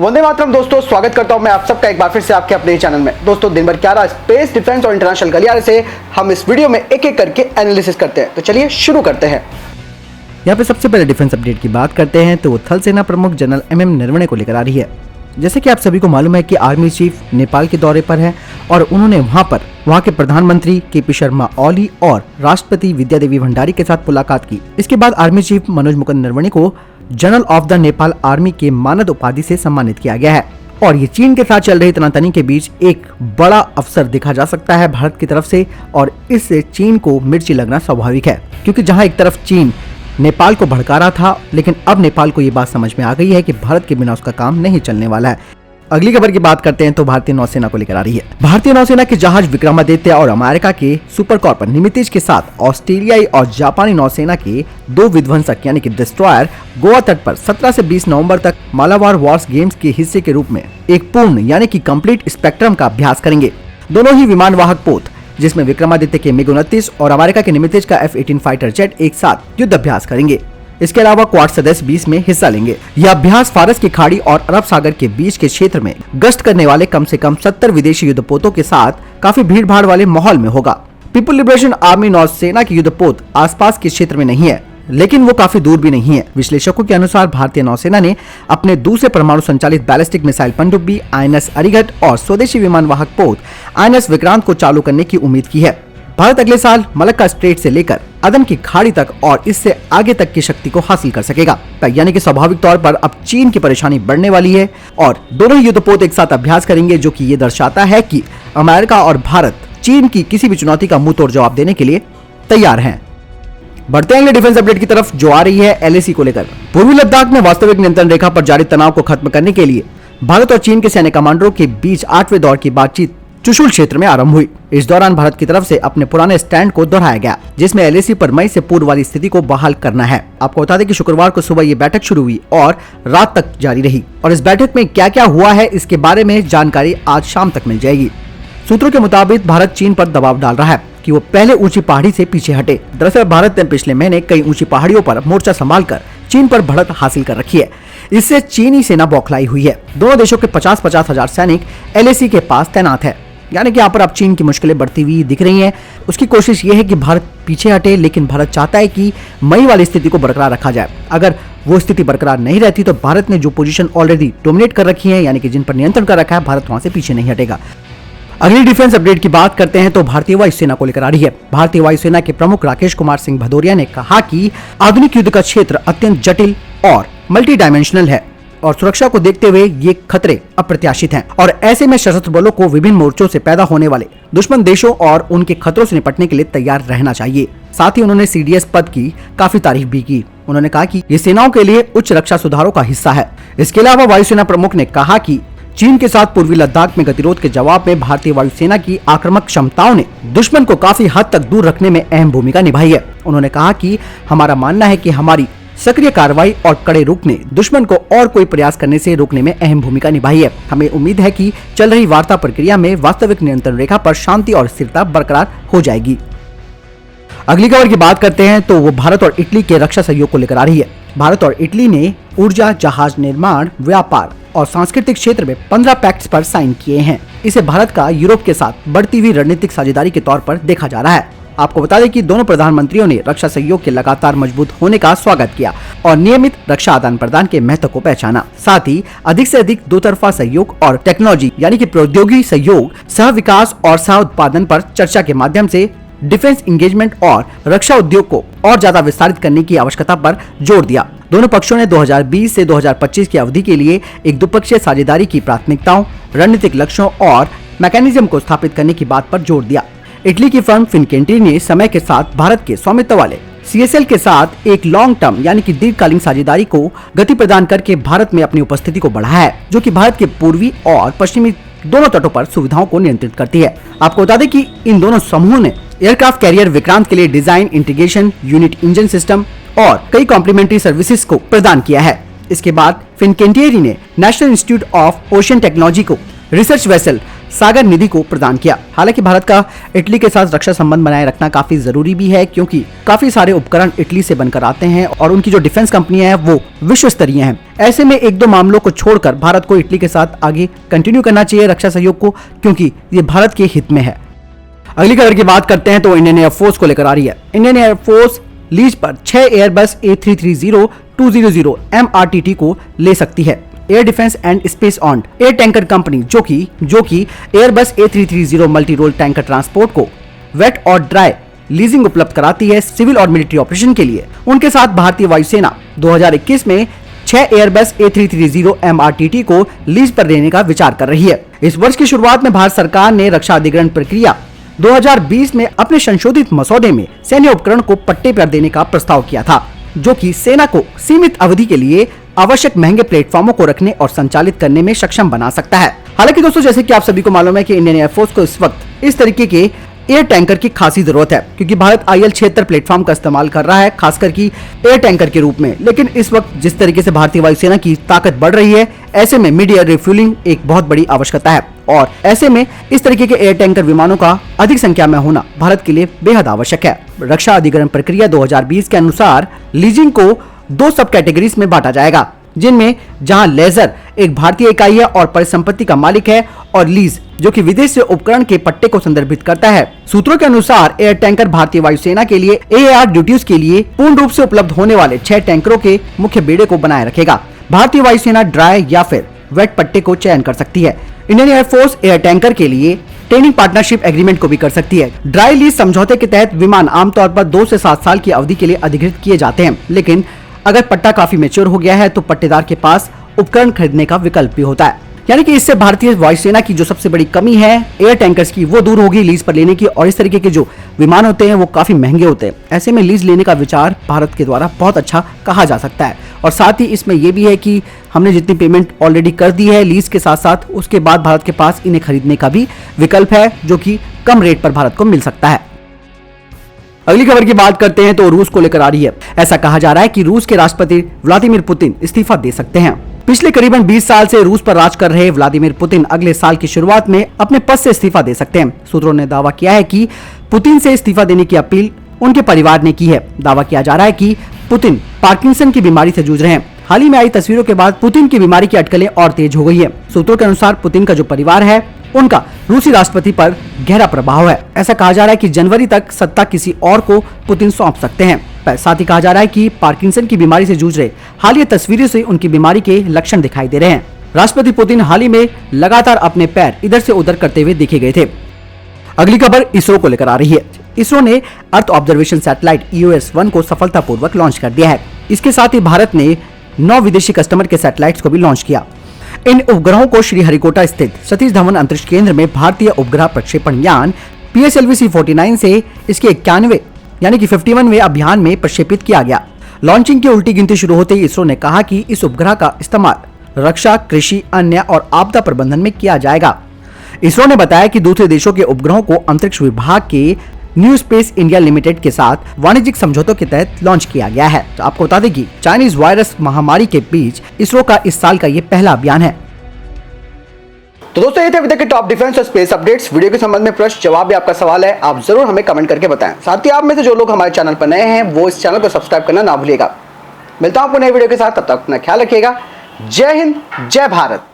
वंदे मातरम दोस्तों, स्वागत करता हूं मैं आप सबका एक बार फिर से आपके अपने चैनल में। दोस्तों दिन भर क्या रहा स्पेस, डिफेंस और इंटरनेशनल गलियारे से हम इस वीडियो में एक एक करके एनालिसिस करते हैं। तो चलिए शुरू करते हैं। यहाँ पे सबसे पहले डिफेंस अपडेट की बात करते हैं तो वो थल सेना प्रमुख जनरल एमएम नरवणे को लेकर आ रही है। जैसे कि आप सभी को मालूम है कि आर्मी चीफ नेपाल के दौरे पर है और उन्होंने वहाँ के प्रधानमंत्री केपी शर्मा ओली और राष्ट्रपति विद्यादेवी भंडारी के साथ मुलाकात की। इसके बाद आर्मी चीफ मनोज मुकुंद नरवणे को general of the Nepal army के मानद उपाधि से सम्मानित किया गया है। और ये चीन के साथ चल रही तनातनी के बीच एक बड़ा अवसर देखा जा सकता है भारत की तरफ से, और इससे चीन को मिर्ची लगना स्वाभाविक है, क्योंकि जहां एक तरफ चीन नेपाल को भड़का रहा था, लेकिन अब नेपाल को ये बात समझ में आ गई है कि भारत के बिना उसका काम नहीं चलने वाला है। अगली खबर की बात करते हैं तो भारतीय नौसेना को लेकर आ रही है। भारतीय नौसेना के जहाज विक्रमादित्य और अमेरिका के सुपर कॉर्पर निमित्ज के साथ ऑस्ट्रेलियाई और जापानी नौसेना के दो विध्वंसक यानी कि डिस्ट्रॉयर गोवा तट पर 17 से 20 नवंबर तक मालाबार वॉर्स गेम्स के हिस्से के रूप में एक पूर्ण यानी कि कंप्लीट स्पेक्ट्रम का अभ्यास करेंगे। दोनों ही विमान वाहक पोत, जिसमें विक्रमादित्य के MiG-29 और अमेरिका के निमित्ज का F-18 फाइटर जेट एक साथ युद्ध अभ्यास करेंगे। इसके अलावा क्वाड सदस्य 20 में हिस्सा लेंगे। यह अभ्यास फारस की खाड़ी और अरब सागर के बीच के क्षेत्र में गश्त करने वाले कम से कम 70 विदेशी युद्धपोतों के साथ काफी भीड़ भाड़ वाले माहौल में होगा। पीपुल लिबरेशन आर्मी नौसेना की युद्धपोत आसपास के क्षेत्र में नहीं है, लेकिन वो काफी दूर भी नहीं है। विश्लेषकों के अनुसार भारतीय नौसेना ने अपने दूसरे परमाणु संचालित बैलिस्टिक मिसाइल पनडुब्बी INS अरिघट और स्वदेशी विमान वाहक पोत INS विक्रांत को चालू करने की उम्मीद की है। भारत अगले साल मलक्का स्ट्रेट से लेकर अदन की खाड़ी तक और इससे आगे तक की शक्ति को हासिल कर सकेगा। यानी कि स्वाभाविक तौर पर अब चीन की परेशानी बढ़ने वाली है और दोनों ही युद्धपोत एक साथ अभ्यास करेंगे, जो कि ये दर्शाता है कि अमेरिका और भारत चीन की किसी भी चुनौती का मुंह तोड़ जवाब देने के लिए तैयार हैं। बढ़ते हैं अगले डिफेंस अपडेट की तरफ, जो आ रही है LAC को लेकर। पूर्वी लद्दाख में वास्तविक नियंत्रण रेखा पर जारी तनाव को खत्म करने के लिए भारत और चीन के सैन्य कमांडरों के बीच 8वें दौर की बातचीत चुशुल क्षेत्र में आरंभ हुई। इस दौरान भारत की तरफ से अपने पुराने स्टैंड को दोहराया गया, जिसमें LAC पर मई से पूर्व वाली स्थिति को बहाल करना है। आपको बता दें कि शुक्रवार को सुबह ये बैठक शुरू हुई और रात तक जारी रही, और इस बैठक में क्या क्या हुआ है इसके बारे में जानकारी आज शाम तक मिल जाएगी। सूत्रों के मुताबिक भारत चीन पर दबाव डाल रहा है कि वो पहले ऊंची पहाड़ी से पीछे हटे। दरअसल भारत ने पिछले महीने कई ऊंची पहाड़ियों पर मोर्चा संभालकर चीन पर बढ़त हासिल कर रखी है। इससे चीनी सेना बौखलाई हुई है। दोनों देशों के 50-50 हजार सैनिक LAC के पास तैनात है, यानी कि यहाँ पर अब चीन की मुश्किलें बढ़ती हुई दिख रही हैं। उसकी कोशिश ये है कि भारत पीछे हटे, लेकिन भारत चाहता है कि मई वाली स्थिति को बरकरार रखा जाए। अगर वो स्थिति बरकरार नहीं रहती तो भारत ने जो पोजीशन ऑलरेडी डोमिनेट कर रखी है, यानी कि जिन पर नियंत्रण कर रखा है, भारत वहां से पीछे नहीं हटेगा। अगली डिफेंस अपडेट की बात करते हैं तो भारतीय वायुसेना को लेकर आ रही है। भारतीय वायुसेना के प्रमुख राकेश कुमार सिंह भदौरिया ने कहा कि आधुनिक युद्ध का क्षेत्र अत्यंत जटिल और मल्टी डायमेंशनल है और सुरक्षा को देखते हुए ये खतरे अप्रत्याशित हैं, और ऐसे में सशस्त्र बलों को विभिन्न मोर्चों से पैदा होने वाले दुश्मन देशों और उनके खतरों से निपटने के लिए तैयार रहना चाहिए। साथ ही उन्होंने CDS पद की काफी तारीफ भी की। उन्होंने कहा कि ये सेनाओं के लिए उच्च रक्षा सुधारों का हिस्सा है। इसके अलावा वायुसेना प्रमुख ने कहा कि चीन के साथ पूर्वी लद्दाख में गतिरोध के जवाब में भारतीय वायुसेना की आक्रामक क्षमताओं ने दुश्मन को काफी हद तक दूर रखने में अहम भूमिका निभाई है। उन्होंने कहा कि हमारा मानना है कि हमारी सक्रिय कार्रवाई और कड़े रुख ने दुश्मन को और कोई प्रयास करने से रोकने में अहम भूमिका निभाई है। हमें उम्मीद है कि चल रही वार्ता प्रक्रिया में वास्तविक नियंत्रण रेखा पर शांति और स्थिरता बरकरार हो जाएगी। अगली खबर की बात करते हैं तो वो भारत और इटली के रक्षा सहयोग को लेकर आ रही है। भारत और इटली ने ऊर्जा, जहाज निर्माण, व्यापार और सांस्कृतिक क्षेत्र में 15 पैक्ट्स पर साइन किए हैं। इसे भारत का यूरोप के साथ बढ़ती हुई रणनीतिक साझेदारी के तौर पर देखा जा रहा है। आपको बता दें कि दोनों प्रधानमंत्रियों ने रक्षा सहयोग के लगातार मजबूत होने का स्वागत किया और नियमित रक्षा आदान प्रदान के महत्व को पहचाना। साथ ही अधिक से अधिक दो तरफा सहयोग और टेक्नोलॉजी यानी कि प्रौद्योगिकी सहयोग, सह विकास और सह उत्पादन पर चर्चा के माध्यम से डिफेंस इंगेजमेंट और रक्षा उद्योग को और ज्यादा विस्तारित करने की आवश्यकता पर जोर दिया। दोनों पक्षों ने 2020 से 2025 की अवधि के लिए एक द्विपक्षीय साझेदारी की प्राथमिकताओं, रणनीतिक लक्ष्यों और मैकेनिज्म को स्थापित करने की बात पर जोर दिया। इटली की फर्म फिनकेंटी ने समय के साथ भारत के स्वामित्व वाले CSL के साथ एक लॉन्ग टर्म यानी कि दीर्घकालीन साझेदारी को गति प्रदान करके भारत में अपनी उपस्थिति को बढ़ाया है, जो कि भारत के पूर्वी और पश्चिमी दोनों तटों पर सुविधाओं को नियंत्रित करती है। आपको बता दें कि इन दोनों समूहों ने एयरक्राफ्ट कैरियर विक्रांत के लिए design, integration, unit engine system और कई कॉम्प्लीमेंट्री सर्विसेज को प्रदान किया है। इसके बाद फिनकेंटियरी ने national institute of ocean technology को रिसर्च वेसल सागर निधि को प्रदान किया। हालांकि भारत का इटली के साथ रक्षा संबंध बनाए रखना काफी जरूरी भी है, क्योंकि काफी सारे उपकरण इटली से बनकर आते हैं और उनकी जो डिफेंस कंपनियां हैं वो विश्व स्तरीय हैं। ऐसे में एक दो मामलों को छोड़कर भारत को इटली के साथ आगे कंटिन्यू करना चाहिए रक्षा सहयोग को, क्योंकि ये भारत के हित में है। अगली खबर की बात करते हैं तो इंडियन एयरफोर्स को लेकर आ रही है। इंडियन एयरफोर्स लीज पर 6 एयरबस A330-200 MRTT को ले सकती है। Air defence and space on air tanker company जो कि Airbus A330 multi role tanker transport को वेट और ड्राई लीजिंग उपलब्ध कराती है सिविल और मिलिट्री ऑपरेशन के लिए। उनके साथ भारतीय वायुसेना 2021 में 6 एयरबस A330 MRTT को लीज पर लेने का विचार कर रही है। इस वर्ष की शुरुआत में भारत सरकार ने रक्षा अधिग्रहण प्रक्रिया 2020 में अपने संशोधित मसौदे में सैन्य उपकरण को पट्टे पर देने का प्रस्ताव किया था, जो कि सेना को सीमित अवधि के लिए आवश्यक महंगे प्लेटफॉर्मों को रखने और संचालित करने में सक्षम बना सकता है। हालांकि दोस्तों, जैसे कि आप सभी को मालूम है कि इंडियन एयरफोर्स को इस वक्त इस तरीके के एयर टैंकर की खासी जरूरत है, क्योंकि भारत IL-76 प्लेटफॉर्म का इस्तेमाल कर रहा है, खासकर की एयर टैंकर के रूप में। लेकिन इस वक्त जिस तरीके से भारतीय वायुसेना की ताकत बढ़ रही है, ऐसे में मिड एयर रिफ्यूलिंग एक बहुत बड़ी आवश्यकता है और ऐसे में इस तरीके के एयर टैंकर विमानों का अधिक संख्या में होना भारत के लिए बेहद आवश्यक है। रक्षा अधिग्रहण प्रक्रिया 2020 के अनुसार लीजिंग को 2 सब कैटेगरीज में बांटा जाएगा, जिनमें जहां लेजर एक भारतीय इकाई है और परिसंपत्ति का मालिक है, और लीज जो कि विदेश से उपकरण के पट्टे को संदर्भित करता है। सूत्रों के अनुसार एयर टैंकर भारतीय वायुसेना के लिए AAR ड्यूटीज के लिए पूर्ण रूप से उपलब्ध होने वाले 6 टैंकरों के मुख्य बेड़े को बनाए रखेगा। भारतीय वायुसेना ड्राई या फिर वेट पट्टे को चयन कर सकती है। इंडियन एयरफोर्स एयर टैंकर के लिए ट्रेनिंग पार्टनरशिप एग्रीमेंट को भी कर सकती है। ड्राई लीज समझौते के तहत विमान आमतौर पर 2 से 7 साल की अवधि के लिए अधिकृत किए जाते हैं, लेकिन अगर पट्टा काफी मैच्योर हो गया है तो पट्टेदार के पास उपकरण खरीदने का विकल्प भी होता है। यानी कि इससे भारतीय वायुसेना की जो सबसे बड़ी कमी है एयर टैंकर्स की, वो दूर होगी लीज पर लेने की। और इस तरीके के जो विमान होते हैं वो काफी महंगे होते हैं। ऐसे में लीज लेने का विचार भारत के द्वारा बहुत अच्छा कहा जा सकता है। और साथ ही इसमें यह भी है कि हमने जितनी पेमेंट ऑलरेडी कर दी है लीज के साथ साथ, उसके बाद भारत के पास इन्हें खरीदने का भी विकल्प है, जो कि कम रेट पर भारत को मिल सकता है। अगली खबर की बात करते हैं तो रूस को लेकर आ रही है। ऐसा कहा जा रहा है कि रूस के राष्ट्रपति व्लादिमीर पुतिन इस्तीफा दे सकते हैं। पिछले करीबन 20 साल से रूस पर राज कर रहे व्लादिमीर पुतिन अगले साल की शुरुआत में अपने पद से इस्तीफा दे सकते हैं। सूत्रों ने दावा किया है कि पुतिन से इस्तीफा देने की अपील उनके परिवार ने की है। दावा किया जा रहा है कि पुतिन पार्किंसन की बीमारी से जूझ रहे हैं। हाल ही में आई तस्वीरों के बाद पुतिन की बीमारी की अटकलें और तेज हो गई है। सूत्रों के अनुसार पुतिन का जो परिवार है उनका रूसी राष्ट्रपति पर गहरा प्रभाव है। ऐसा कहा जा रहा है कि जनवरी तक सत्ता किसी और को पुतिन सौंप सकते हैं। साथ ही कहा जा रहा है कि पार्किंसन की बीमारी से जूझ रहे हालिया तस्वीरों से उनकी बीमारी के लक्षण दिखाई दे रहे हैं। राष्ट्रपति पुतिन हाल ही में लगातार अपने पैर इधर से उधर करते हुए देखे गए थे। अगली खबर इसरो को लेकर आ रही है। इसरो ने अर्थ ऑब्जर्वेशन सैटेलाइट EOS-1 को सफलतापूर्वक लॉन्च कर दिया है। इसके साथ ही भारत ने 9 विदेशी कस्टमर के सैटेलाइट्स को भी लॉन्च किया। इन उपग्रहों को श्रीहरिकोटा स्थित सतीश धवन अंतरिक्ष केंद्र में भारतीय उपग्रह प्रक्षेपण यान PSLV-C49 से इसके 91 यानी कि 51वें अभियान में प्रक्षेपित किया गया। लॉन्चिंग की उल्टी गिनती शुरू होते ही इसरो ने कहा कि इस उपग्रह का इस्तेमाल रक्षा, कृषि, अन्य और आपदा प्रबंधन में किया जाएगा। इसरो ने बताया कि दूसरे देशों के उपग्रहों को अंतरिक्ष विभाग के न्यू स्पेस इंडिया लिमिटेड के साथ वाणिज्यिक समझौतों के तहत लॉन्च किया गया है। तो आपको बता दें कि चाइनीज वायरस महामारी के बीच इसरो का इस साल का ये पहला अभियान है। तो दोस्तों, ये थे अभी तक के टॉप डिफेंस और स्पेस अपडेट्स। वीडियो के संबंध में प्रश्न जवाब या आपका सवाल है, आप जरूर हमें कमेंट करके बताएं। साथ ही आप में से जो लोग हमारे चैनल पर नए हैं वो इस चैनल को सब्सक्राइब करना ना भूलिएगा। मिलता हूं आपको नए वीडियो के साथ, तब तक अपना ख्याल रखिएगा। जय हिंद, जय भारत।